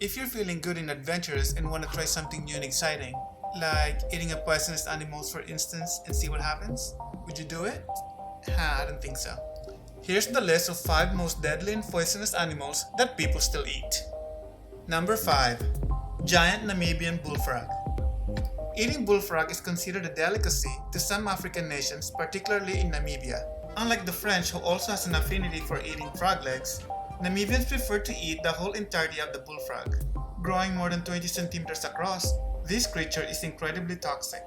If you're feeling good and adventurous and want to try something new and exciting, like eating a poisonous animal for instance and see what happens, would you do it? I don't think so. Here's the list of 5 most deadly and poisonous animals that people still eat. Number 5. Giant Namibian Bullfrog. Eating bullfrog is considered a delicacy to some African nations, particularly in Namibia. Unlike the French, who also has an affinity for eating frog legs, Namibians prefer to eat the whole entirety of the bullfrog. Growing more than 20 centimeters across, this creature is incredibly toxic.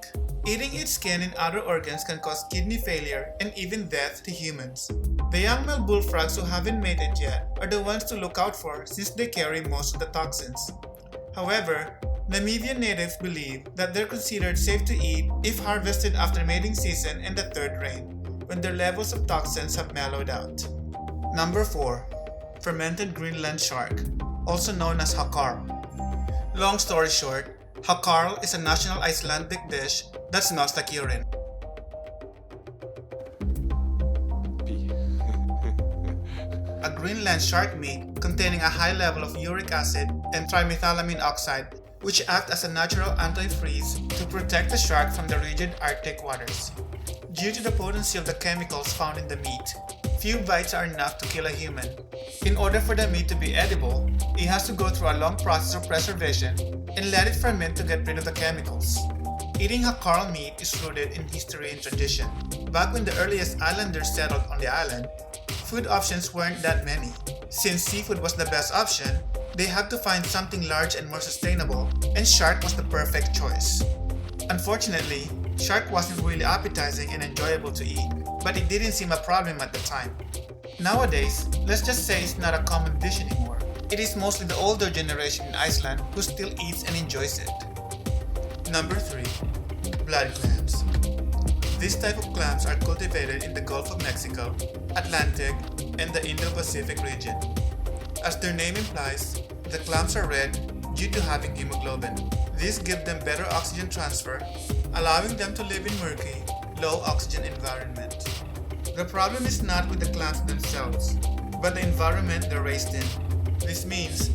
Eating its skin and other organs can cause kidney failure and even death to humans. The young male bullfrogs who haven't mated yet are the ones to look out for since they carry most of the toxins. However, Namibian natives believe that they're considered safe to eat if harvested after mating season and the third rain, when their levels of toxins have mellowed out. Number 4. Fermented Greenland shark, also known as Hakarl. Long story short, Hakarl is a national Icelandic dish that smells like urine. A Greenland shark meat containing a high level of uric acid and trimethylamine oxide, which act as a natural antifreeze to protect the shark from the rigid Arctic waters. Due to the potency of the chemicals found in the meat, few bites are enough to kill a human. In order for the meat to be edible, it has to go through a long process of preservation and let it ferment to get rid of the chemicals. Eating Hakarl meat is rooted in history and tradition. Back when the earliest islanders settled on the island, food options weren't that many. Since seafood was the best option, they had to find something large and more sustainable, and shark was the perfect choice. Unfortunately, shark wasn't really appetizing and enjoyable to eat, but it didn't seem a problem at the time. Nowadays, let's just say it's not a common dish anymore. It is mostly the older generation in Iceland who still eats and enjoys it. Number 3. Blood clams. This type of clams are cultivated in the Gulf of Mexico, Atlantic, and the Indo-Pacific region. As their name implies, the clams are red due to having hemoglobin. This gives them better oxygen transfer, allowing them to live in murky, low oxygen environment. The problem is not with the clams themselves, but the environment they're raised in. This means,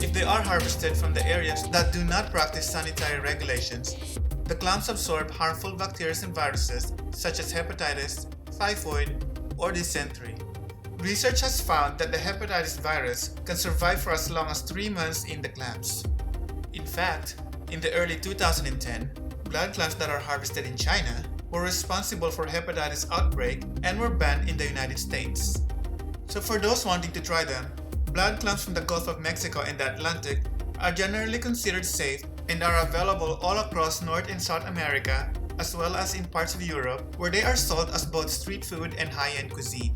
if they are harvested from the areas that do not practice sanitary regulations, the clams absorb harmful bacteria and viruses such as hepatitis, typhoid, or dysentery. Research has found that the hepatitis virus can survive for as long as 3 months in the clams. In fact, in the early 2010, blood clams that are harvested in China were responsible for hepatitis outbreak and were banned in the United States. So for those wanting to try them, blood clams from the Gulf of Mexico and the Atlantic are generally considered safe and are available all across North and South America, as well as in parts of Europe where they are sold as both street food and high-end cuisine.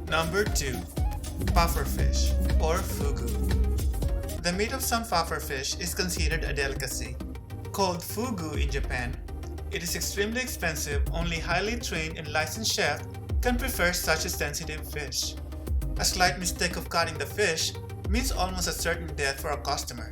Number 2. Pufferfish, or FUGU. The meat of some pufferfish is considered a delicacy. Called FUGU in Japan, it is extremely expensive. Only highly trained and licensed chefs can prepare such a sensitive fish. A slight mistake of cutting the fish means almost a certain death for a customer.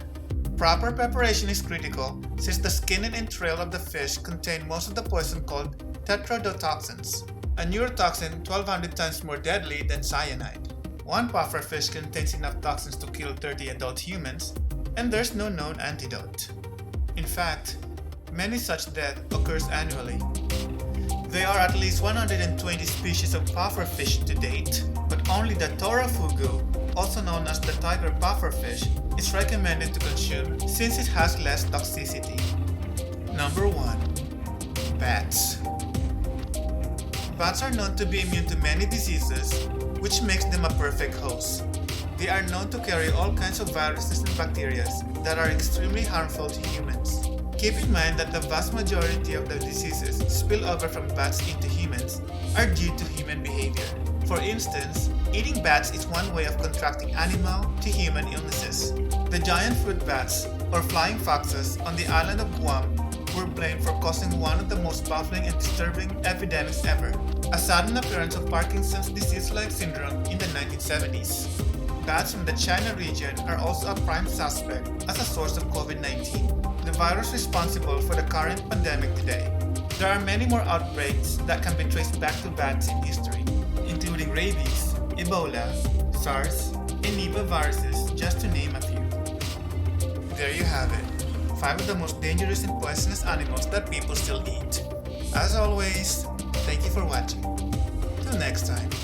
Proper preparation is critical since the skin and entrail of the fish contain most of the poison called tetrodotoxins, a neurotoxin 1200 times more deadly than cyanide. One pufferfish contains enough toxins to kill 30 adult humans, and there's no known antidote. In fact, many such deaths occurs annually. There are at least 120 species of pufferfish to date, but only the Tora FUGU, also known as the tiger pufferfish, is recommended to consume since it has less toxicity. Number 1. Bats. Bats are known to be immune to many diseases, which makes them a perfect host. They are known to carry all kinds of viruses and bacteria that are extremely harmful to humans. Keep in mind that the vast majority of the diseases spill over from bats into humans are due to human behavior. For instance, eating bats is one way of contracting animal to human illnesses. The giant fruit bats, or flying foxes, on the island of Guam were blamed for causing one of the most baffling and disturbing epidemics ever, a sudden appearance of Parkinson's disease-like syndrome in the 1970s. Bats from the China region are also a prime suspect as a source of COVID-19, the virus responsible for the current pandemic today. There are many more outbreaks that can be traced back to bats in history, including rabies, Ebola, SARS, and Nipah viruses, just to name a few. there you have it. 5 of the most dangerous and poisonous animals that people still eat. As always, thank you for watching. Till next time.